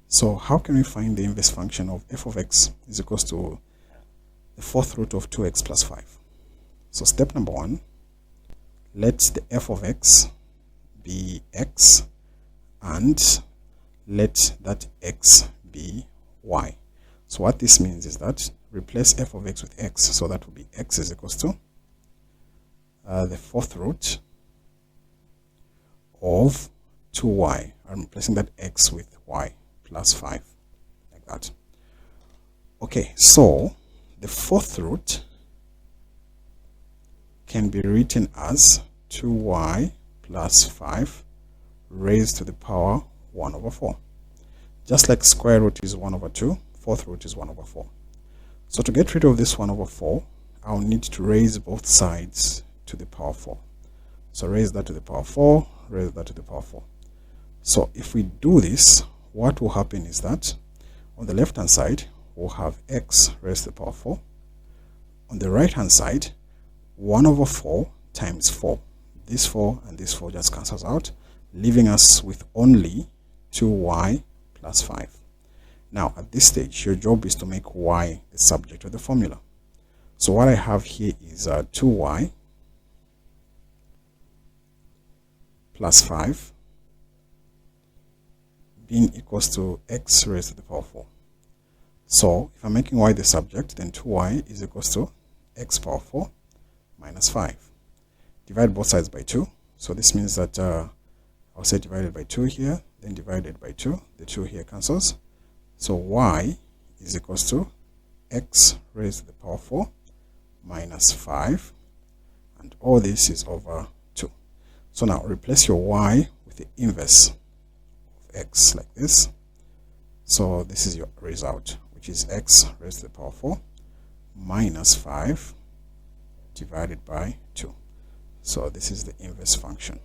So how can we find the inverse function of f of x is equals to the fourth root of 2x plus 5? So step number 1, let the f of x be x and let that x be y. So what this means is that replace f of x with x, so that will be x is equals to the fourth root of 2y. I'm replacing that x with y plus 5, like that. Okay, so the fourth root can be written as 2y plus 5 raised to the power 1 over 4. Just like square root is 1 over 2, fourth root is 1 over 4. So to get rid of this 1 over 4, I'll need to raise both sides to the power 4. So raise that to the power 4, raise that to the power 4. So if we do this, what will happen is that on the left hand side, we'll have x raised to the power 4. On the right hand side, 1 over 4 times 4. This 4 and this 4 just cancels out, leaving us with only 2y plus 5. Now, at this stage, your job is to make y the subject of the formula. So what I have here is 2y plus 5 being equals to x raised to the power 4. So if I'm making y the subject, then 2y is equals to x power 4 minus 5. Divide both sides by 2. So this means that I'll say divided by 2 here, then divided by 2. The 2 here cancels. So y is equals to x raised to the power 4 minus 5. And all this is over 2. So now replace your y with the inverse of x like this. So this is your result, which is x raised to the power 4 minus 5 divided by 2. So this is the inverse function.